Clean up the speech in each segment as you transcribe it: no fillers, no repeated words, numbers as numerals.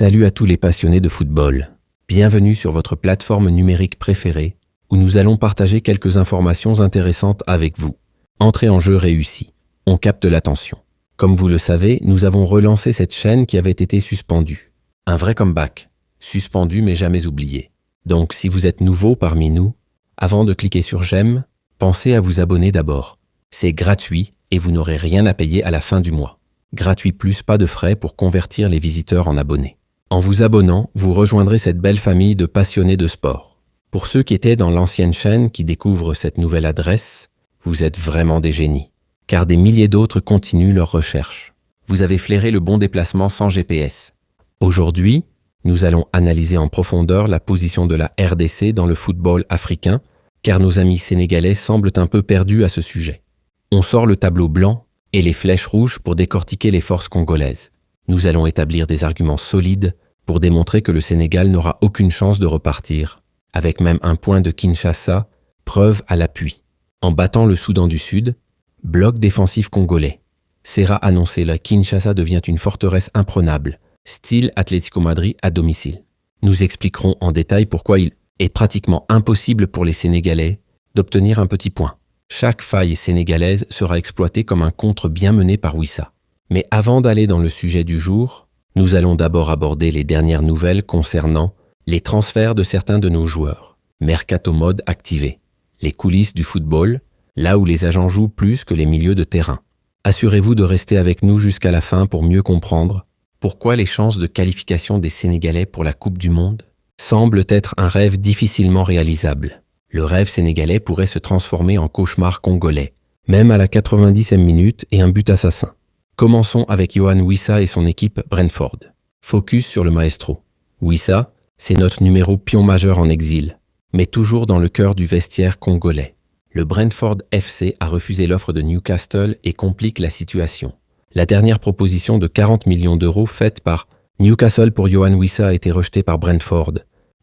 Salut à tous les passionnés de football. Bienvenue sur votre plateforme numérique préférée où nous allons partager quelques informations intéressantes avec vous. Entrée en jeu réussie. On capte l'attention. Comme vous le savez, nous avons relancé cette chaîne qui avait été suspendue. Un vrai comeback. Suspendu mais jamais oublié. Donc si vous êtes nouveau parmi nous, avant de cliquer sur j'aime, pensez à vous abonner d'abord. C'est gratuit et vous n'aurez rien à payer à la fin du mois. Gratuit plus pas de frais pour convertir les visiteurs en abonnés. En vous abonnant, vous rejoindrez cette belle famille de passionnés de sport. Pour ceux qui étaient dans l'ancienne chaîne qui découvrent cette nouvelle adresse, vous êtes vraiment des génies, car des milliers d'autres continuent leurs recherches. Vous avez flairé le bon déplacement sans GPS. Aujourd'hui, nous allons analyser en profondeur la position de la RDC dans le football africain, car nos amis sénégalais semblent un peu perdus à ce sujet. On sort le tableau blanc et les flèches rouges pour décortiquer les forces congolaises. Nous allons établir des arguments solides pour démontrer que le Sénégal n'aura aucune chance de repartir, avec même un point de Kinshasa, preuve à l'appui. En battant le Soudan du Sud, bloc défensif congolais. Serra annoncé, la Kinshasa devient une forteresse imprenable, style Atlético Madrid à domicile. Nous expliquerons en détail pourquoi il est pratiquement impossible pour les Sénégalais d'obtenir un petit point. Chaque faille sénégalaise sera exploitée comme un contre bien mené par Wissa. Mais avant d'aller dans le sujet du jour, nous allons d'abord aborder les dernières nouvelles concernant les transferts de certains de nos joueurs. Mercato mode activé. Les coulisses du football, là où les agents jouent plus que les milieux de terrain. Assurez-vous de rester avec nous jusqu'à la fin pour mieux comprendre pourquoi les chances de qualification des Sénégalais pour la Coupe du Monde semblent être un rêve difficilement réalisable. Le rêve sénégalais pourrait se transformer en cauchemar congolais, même à la 90e minute et un but assassin. Commençons avec Yohan Wissa et son équipe Brentford. Focus sur le maestro. Wissa, c'est notre numéro pion majeur en exil, mais toujours dans le cœur du vestiaire congolais. Le Brentford FC a refusé l'offre de Newcastle et complique la situation. La dernière proposition de 40 millions d'euros faite par Newcastle pour Yohan Wissa a été rejetée par Brentford.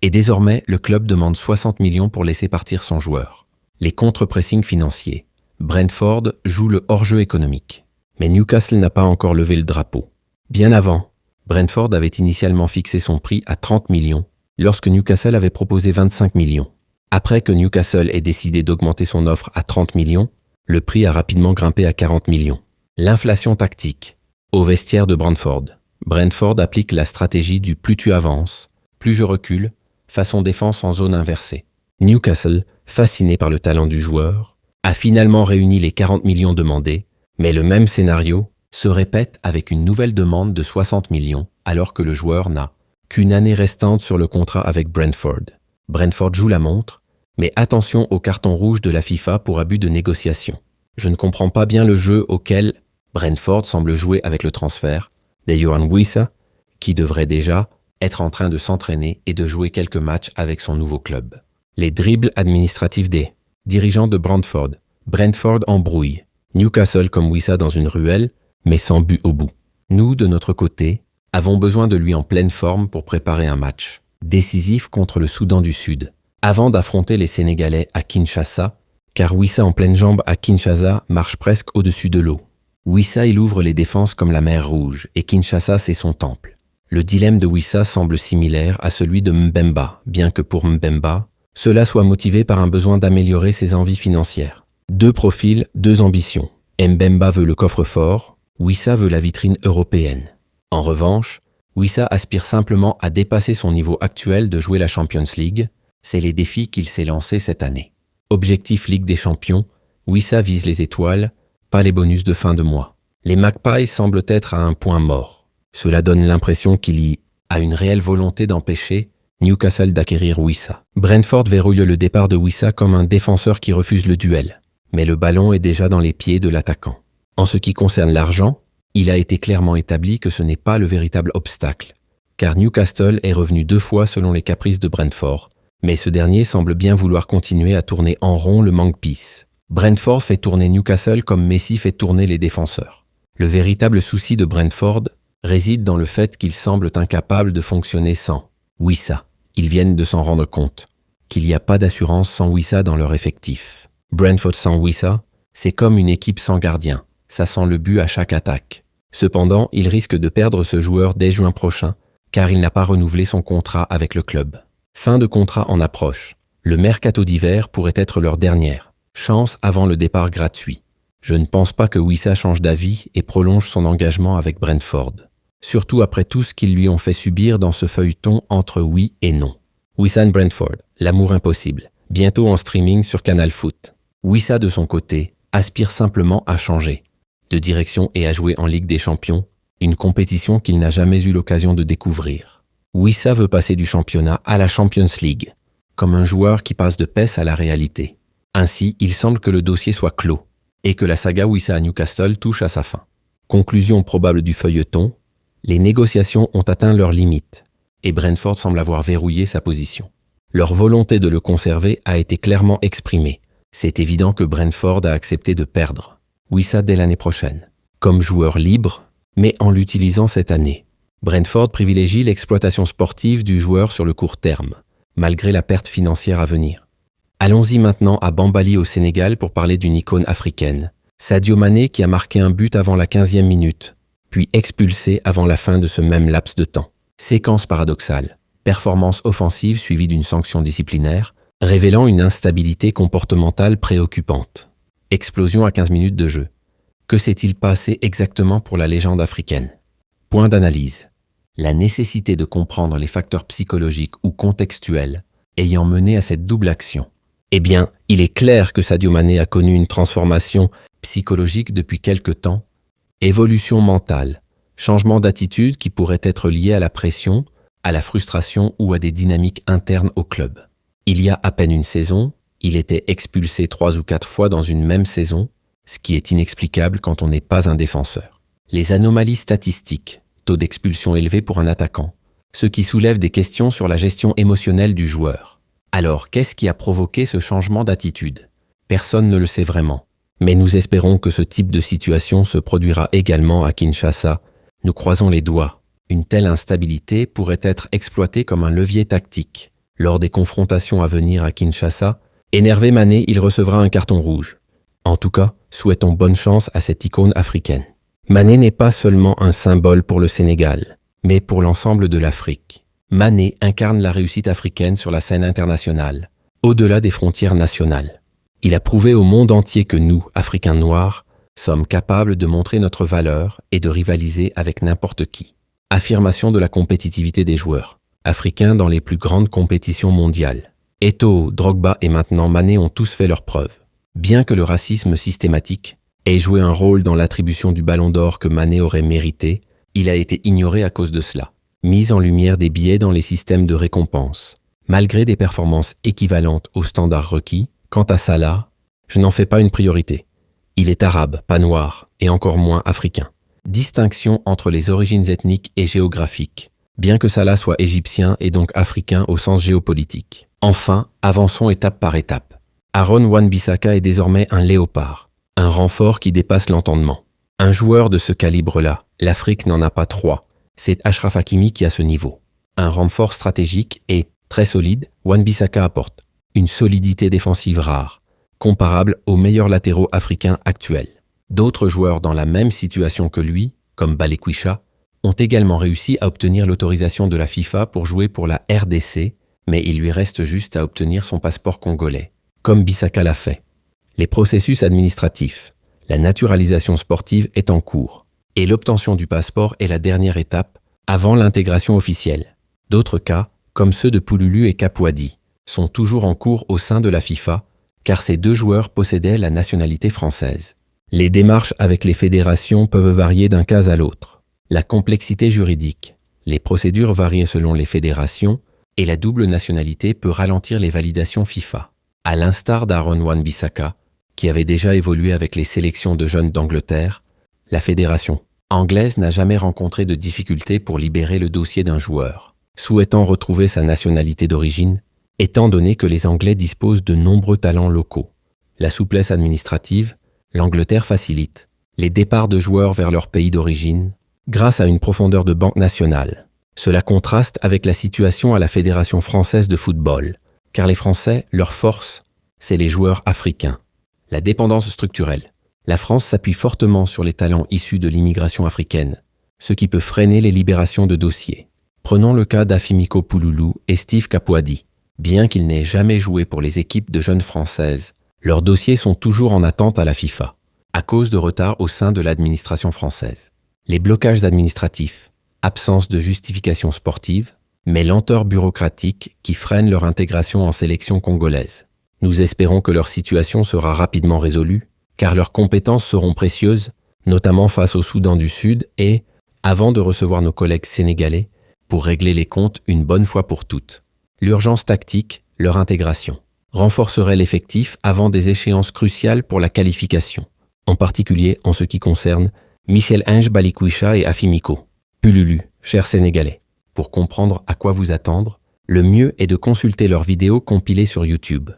Et désormais, le club demande 60 millions pour laisser partir son joueur. Les contre-pressings financiers. Brentford joue le hors-jeu économique. Mais Newcastle n'a pas encore levé le drapeau. Bien avant, Brentford avait initialement fixé son prix à 30 millions, lorsque Newcastle avait proposé 25 millions. Après que Newcastle ait décidé d'augmenter son offre à 30 millions, le prix a rapidement grimpé à 40 millions. L'inflation tactique. Au vestiaire de Brentford applique la stratégie du plus tu avances, plus je recule, façon défense en zone inversée. Newcastle, fasciné par le talent du joueur, a finalement réuni les 40 millions demandés, mais le même scénario se répète avec une nouvelle demande de 60 millions alors que le joueur n'a qu'une année restante sur le contrat avec Brentford. Brentford joue la montre, mais attention au carton rouge de la FIFA pour abus de négociation. Je ne comprends pas bien le jeu auquel Brentford semble jouer avec le transfert de Yohan Wissa, qui devrait déjà être en train de s'entraîner et de jouer quelques matchs avec son nouveau club. Les dribbles administratifs des dirigeants de Brentford. Brentford embrouille. Newcastle comme Wissa dans une ruelle, mais sans but au bout. Nous, de notre côté, avons besoin de lui en pleine forme pour préparer un match décisif contre le Soudan du Sud, avant d'affronter les Sénégalais à Kinshasa, car Wissa en pleine jambe à Kinshasa marche presque au-dessus de l'eau. Wissa, il ouvre les défenses comme la mer Rouge, et Kinshasa, c'est son temple. Le dilemme de Wissa semble similaire à celui de Mbemba, bien que pour Mbemba, cela soit motivé par un besoin d'améliorer ses envies financières. Deux profils, deux ambitions. Mbemba veut le coffre-fort, Wissa veut la vitrine européenne. En revanche, Wissa aspire simplement à dépasser son niveau actuel de jouer la Champions League. C'est les défis qu'il s'est lancés cette année. Objectif Ligue des Champions, Wissa vise les étoiles, pas les bonus de fin de mois. Les Magpies semblent être à un point mort. Cela donne l'impression qu'il y a une réelle volonté d'empêcher Newcastle d'acquérir Wissa. Brentford verrouille le départ de Wissa comme un défenseur qui refuse le duel. Mais le ballon est déjà dans les pieds de l'attaquant. En ce qui concerne l'argent, il a été clairement établi que ce n'est pas le véritable obstacle, car Newcastle est revenu 2 fois selon les caprices de Brentford, mais ce dernier semble bien vouloir continuer à tourner en rond le Magpies. Brentford fait tourner Newcastle comme Messi fait tourner les défenseurs. Le véritable souci de Brentford réside dans le fait qu'ils semblent incapables de fonctionner sans Wissa. Ils viennent de s'en rendre compte, qu'il n'y a pas d'assurance sans Wissa dans leur effectif. Brentford sans Wissa, c'est comme une équipe sans gardien, ça sent le but à chaque attaque. Cependant, il risque de perdre ce joueur dès juin prochain car il n'a pas renouvelé son contrat avec le club. Fin de contrat en approche. Le mercato d'hiver pourrait être leur dernière chance avant le départ gratuit. Je ne pense pas que Wissa change d'avis et prolonge son engagement avec Brentford. Surtout après tout ce qu'ils lui ont fait subir dans ce feuilleton entre oui et non. Wissa and Brentford, l'amour impossible, bientôt en streaming sur Canal Foot. Wissa de son côté aspire simplement à changer de direction et à jouer en Ligue des Champions, une compétition qu'il n'a jamais eu l'occasion de découvrir. Wissa veut passer du championnat à la Champions League, comme un joueur qui passe de PES à la réalité. Ainsi, il semble que le dossier soit clos et que la saga Wissa à Newcastle touche à sa fin. Conclusion probable du feuilleton, les négociations ont atteint leurs limites et Brentford semble avoir verrouillé sa position. Leur volonté de le conserver a été clairement exprimée. C'est évident que Brentford a accepté de perdre Wissa dès l'année prochaine, comme joueur libre, mais en l'utilisant cette année. Brentford privilégie l'exploitation sportive du joueur sur le court terme, malgré la perte financière à venir. Allons-y maintenant à Bambali au Sénégal pour parler d'une icône africaine. Sadio Mané qui a marqué un but avant la 15e minute, puis expulsé avant la fin de ce même laps de temps. Séquence paradoxale, performance offensive suivie d'une sanction disciplinaire, révélant une instabilité comportementale préoccupante. Explosion à 15 minutes de jeu. Que s'est-il passé exactement pour la légende africaine? Point d'analyse. La nécessité de comprendre les facteurs psychologiques ou contextuels ayant mené à cette double action. Eh bien, il est clair que Sadio Mané a connu une transformation psychologique depuis quelque temps, évolution mentale, changement d'attitude qui pourrait être lié à la pression, à la frustration ou à des dynamiques internes au club. Il y a à peine une saison, il était expulsé 3 ou 4 fois dans une même saison, ce qui est inexplicable quand on n'est pas un défenseur. Les anomalies statistiques, taux d'expulsion élevé pour un attaquant, ce qui soulève des questions sur la gestion émotionnelle du joueur. Alors, qu'est-ce qui a provoqué ce changement d'attitude? Personne ne le sait vraiment. Mais nous espérons que ce type de situation se produira également à Kinshasa. Nous croisons les doigts. Une telle instabilité pourrait être exploitée comme un levier tactique. Lors des confrontations à venir à Kinshasa, énervé Mané, il recevra un carton rouge. En tout cas, souhaitons bonne chance à cette icône africaine. Mané n'est pas seulement un symbole pour le Sénégal, mais pour l'ensemble de l'Afrique. Mané incarne la réussite africaine sur la scène internationale, au-delà des frontières nationales. Il a prouvé au monde entier que nous, Africains noirs, sommes capables de montrer notre valeur et de rivaliser avec n'importe qui. Affirmation de la compétitivité des joueurs africains dans les plus grandes compétitions mondiales. Eto'o, Drogba et maintenant Mané ont tous fait leurs preuves. Bien que le racisme systématique ait joué un rôle dans l'attribution du ballon d'or que Mané aurait mérité, il a été ignoré à cause de cela. Mise en lumière des biais dans les systèmes de récompense. Malgré des performances équivalentes aux standards requis, quant à Salah, je n'en fais pas une priorité. Il est arabe, pas noir, et encore moins africain. Distinction entre les origines ethniques et géographiques, bien que Salah soit égyptien et donc africain au sens géopolitique. Enfin, avançons étape par étape. Aaron Wan-Bissaka est désormais un léopard, un renfort qui dépasse l'entendement. Un joueur de ce calibre-là, l'Afrique n'en a pas 3. C'est Achraf Hakimi qui a ce niveau. Un renfort stratégique et très solide, Wan-Bissaka apporte une solidité défensive rare, comparable aux meilleurs latéraux africains actuels. D'autres joueurs dans la même situation que lui, comme Balekwisha, ont également réussi à obtenir l'autorisation de la FIFA pour jouer pour la RDC, mais il lui reste juste à obtenir son passeport congolais, comme Bissaka l'a fait. Les processus administratifs, la naturalisation sportive est en cours, et l'obtention du passeport est la dernière étape avant l'intégration officielle. D'autres cas, comme ceux de Pouloulou et Kapouadi, sont toujours en cours au sein de la FIFA, car ces deux joueurs possédaient la nationalité française. Les démarches avec les fédérations peuvent varier d'un cas à l'autre. La complexité juridique, les procédures varient selon les fédérations, et la double nationalité peut ralentir les validations FIFA. À l'instar d'Aaron Wan-Bissaka, qui avait déjà évolué avec les sélections de jeunes d'Angleterre, la fédération anglaise n'a jamais rencontré de difficultés pour libérer le dossier d'un joueur, souhaitant retrouver sa nationalité d'origine, étant donné que les Anglais disposent de nombreux talents locaux. La souplesse administrative, l'Angleterre facilite les départs de joueurs vers leur pays d'origine grâce à une profondeur de banque nationale. Cela contraste avec la situation à la Fédération française de football, car les Français, leur force, c'est les joueurs africains. La dépendance structurelle. La France s'appuie fortement sur les talents issus de l'immigration africaine, ce qui peut freiner les libérations de dossiers. Prenons le cas d'Afimiko Pouloulou et Steve Capuadi. Bien qu'ils n'aient jamais joué pour les équipes de jeunes françaises, leurs dossiers sont toujours en attente à la FIFA, à cause de retards au sein de l'administration française. Les blocages administratifs, absence de justification sportive, mais lenteur bureaucratique qui freinent leur intégration en sélection congolaise. Nous espérons que leur situation sera rapidement résolue, car leurs compétences seront précieuses, notamment face au Soudan du Sud et, avant de recevoir nos collègues sénégalais, pour régler les comptes une bonne fois pour toutes. L'urgence tactique, leur intégration, renforcerait l'effectif avant des échéances cruciales pour la qualification, en particulier en ce qui concerne Michel-Ange Balikwisha et Afimiko. Pouloulou, chers Sénégalais, pour comprendre à quoi vous attendre, le mieux est de consulter leurs vidéos compilées sur YouTube.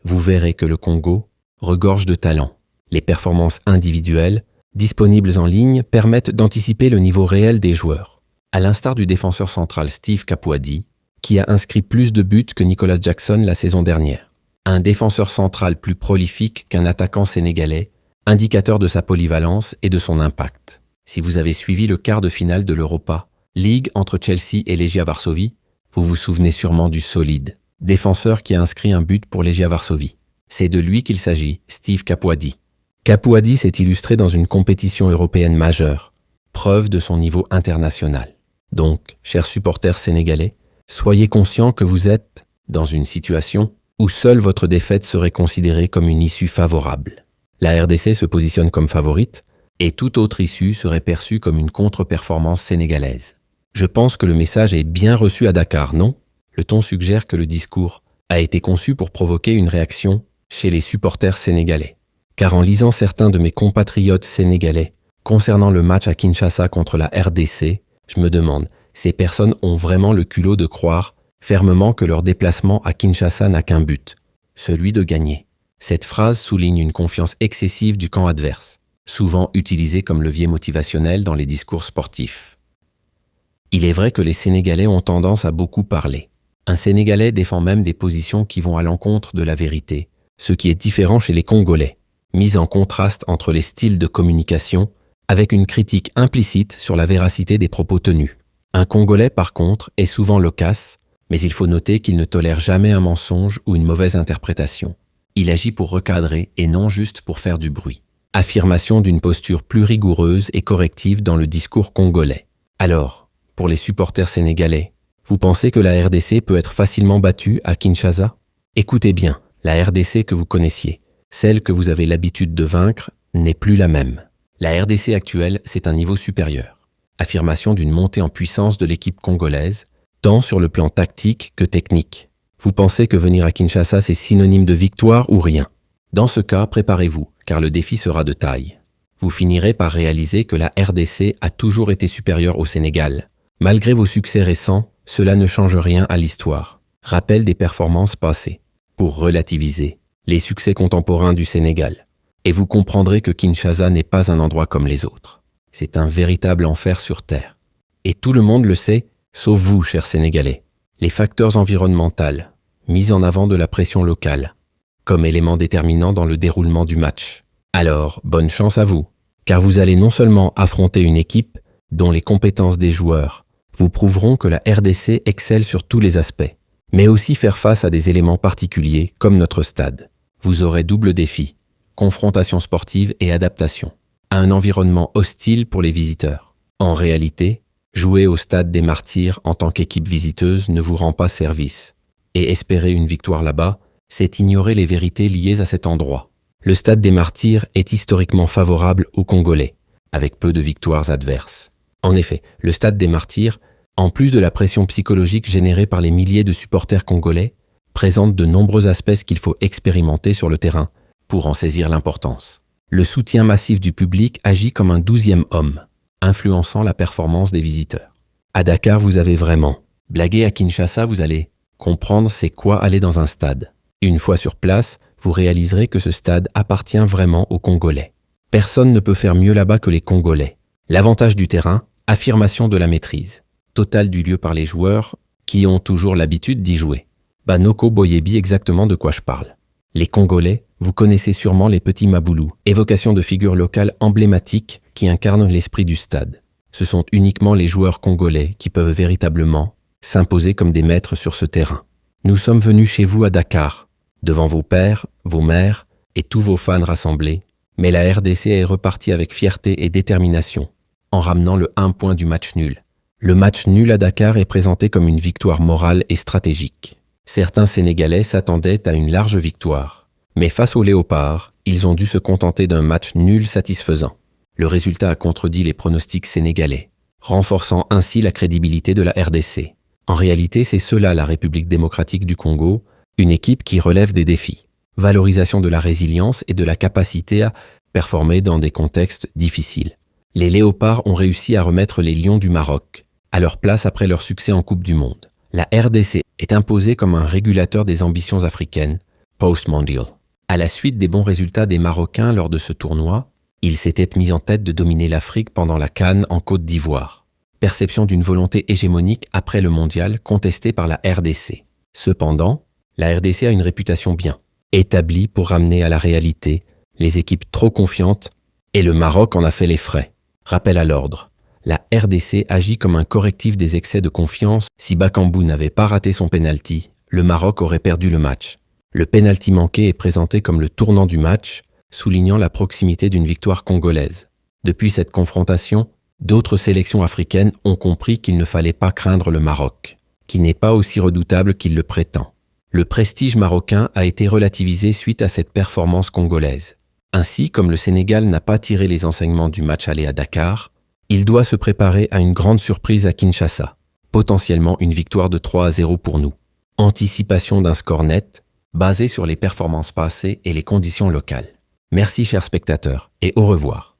Vous verrez que le Congo regorge de talent. Les performances individuelles, disponibles en ligne, permettent d'anticiper le niveau réel des joueurs. À l'instar du défenseur central Steve Capuadi, qui a inscrit plus de buts que Nicolas Jackson la saison dernière. Un défenseur central plus prolifique qu'un attaquant sénégalais, indicateur de sa polyvalence et de son impact. Si vous avez suivi le quart de finale de l'Europa League entre Chelsea et Legia Varsovie, vous vous souvenez sûrement du solide défenseur qui a inscrit un but pour Legia Varsovie. C'est de lui qu'il s'agit, Steve Capuadi. Capuadi s'est illustré dans une compétition européenne majeure, preuve de son niveau international. Donc, chers supporters sénégalais, soyez conscients que vous êtes dans une situation où seule votre défaite serait considérée comme une issue favorable. La RDC se positionne comme favorite et toute autre issue serait perçue comme une contre-performance sénégalaise. Je pense que le message est bien reçu à Dakar, non ? Le ton suggère que le discours a été conçu pour provoquer une réaction chez les supporters sénégalais. Car en lisant certains de mes compatriotes sénégalais concernant le match à Kinshasa contre la RDC, je me demande, ces personnes ont vraiment le culot de croire fermement que leur déplacement à Kinshasa n'a qu'un but, celui de gagner. Cette phrase souligne une confiance excessive du camp adverse, souvent utilisée comme levier motivationnel dans les discours sportifs. Il est vrai que les Sénégalais ont tendance à beaucoup parler. Un Sénégalais défend même des positions qui vont à l'encontre de la vérité, ce qui est différent chez les Congolais, mis en contraste entre les styles de communication avec une critique implicite sur la véracité des propos tenus. Un Congolais, par contre, est souvent loquace, mais il faut noter qu'il ne tolère jamais un mensonge ou une mauvaise interprétation. Il agit pour recadrer et non juste pour faire du bruit. Affirmation d'une posture plus rigoureuse et corrective dans le discours congolais. Alors, pour les supporters sénégalais, vous pensez que la RDC peut être facilement battue à Kinshasa ? Écoutez bien, la RDC que vous connaissiez, celle que vous avez l'habitude de vaincre, n'est plus la même. La RDC actuelle, c'est un niveau supérieur. Affirmation d'une montée en puissance de l'équipe congolaise, tant sur le plan tactique que technique. Vous pensez que venir à Kinshasa, c'est synonyme de victoire ou rien ? Dans ce cas, préparez-vous, car le défi sera de taille. Vous finirez par réaliser que la RDC a toujours été supérieure au Sénégal. Malgré vos succès récents, cela ne change rien à l'histoire. Rappel des performances passées, pour relativiser les succès contemporains du Sénégal. Et vous comprendrez que Kinshasa n'est pas un endroit comme les autres. C'est un véritable enfer sur terre. Et tout le monde le sait, sauf vous, chers Sénégalais. Les facteurs environnementaux, mis en avant de la pression locale, comme élément déterminant dans le déroulement du match. Alors, bonne chance à vous, car vous allez non seulement affronter une équipe dont les compétences des joueurs vous prouveront que la RDC excelle sur tous les aspects, mais aussi faire face à des éléments particuliers comme notre stade. Vous aurez double défi, confrontation sportive et adaptation, à un environnement hostile pour les visiteurs. En réalité, jouer au stade des Martyrs en tant qu'équipe visiteuse ne vous rend pas service. Et espérer une victoire là-bas, c'est ignorer les vérités liées à cet endroit. Le stade des Martyrs est historiquement favorable aux Congolais, avec peu de victoires adverses. En effet, le stade des Martyrs, en plus de la pression psychologique générée par les milliers de supporters congolais, présente de nombreux aspects qu'il faut expérimenter sur le terrain pour en saisir l'importance. Le soutien massif du public agit comme un 12e homme, influençant la performance des visiteurs. À Dakar, vous avez vraiment blagué. À Kinshasa, vous allez comprendre c'est quoi aller dans un stade. Une fois sur place, vous réaliserez que ce stade appartient vraiment aux Congolais. Personne ne peut faire mieux là-bas que les Congolais. L'avantage du terrain, affirmation de la maîtrise totale du lieu par les joueurs qui ont toujours l'habitude d'y jouer. Banoko Boyebi, exactement de quoi je parle. Les Congolais, vous connaissez sûrement les petits Maboulous, évocation de figures locales emblématiques qui incarnent l'esprit du stade. Ce sont uniquement les joueurs congolais qui peuvent véritablement s'imposer comme des maîtres sur ce terrain. Nous sommes venus chez vous à Dakar, devant vos pères, vos mères et tous vos fans rassemblés, mais la RDC est repartie avec fierté et détermination, en ramenant le 1 point du match nul. Le match nul à Dakar est présenté comme une victoire morale et stratégique. Certains Sénégalais s'attendaient à une large victoire, mais face aux Léopards, ils ont dû se contenter d'un match nul satisfaisant. Le résultat a contredit les pronostics sénégalais, renforçant ainsi la crédibilité de la RDC. En réalité, c'est cela la République démocratique du Congo, une équipe qui relève des défis. Valorisation de la résilience et de la capacité à performer dans des contextes difficiles. Les Léopards ont réussi à remettre les Lions du Maroc à leur place après leur succès en Coupe du Monde. La RDC est imposée comme un régulateur des ambitions africaines, post-mondial. À la suite des bons résultats des Marocains lors de ce tournoi, ils s'étaient mis en tête de dominer l'Afrique pendant la CAN en Côte d'Ivoire. Perception d'une volonté hégémonique après le mondial contestée par la RDC. Cependant, la RDC a une réputation bien établie pour ramener à la réalité les équipes trop confiantes et le Maroc en a fait les frais. Rappel à l'ordre. La RDC agit comme un correctif des excès de confiance. Si Bakambu n'avait pas raté son penalty, le Maroc aurait perdu le match. Le penalty manqué est présenté comme le tournant du match, soulignant la proximité d'une victoire congolaise. Depuis cette confrontation, d'autres sélections africaines ont compris qu'il ne fallait pas craindre le Maroc, qui n'est pas aussi redoutable qu'il le prétend. Le prestige marocain a été relativisé suite à cette performance congolaise. Ainsi, comme le Sénégal n'a pas tiré les enseignements du match aller à Dakar, il doit se préparer à une grande surprise à Kinshasa, potentiellement une victoire de 3-0 pour nous. Anticipation d'un score net, basé sur les performances passées et les conditions locales. Merci chers spectateurs, et au revoir.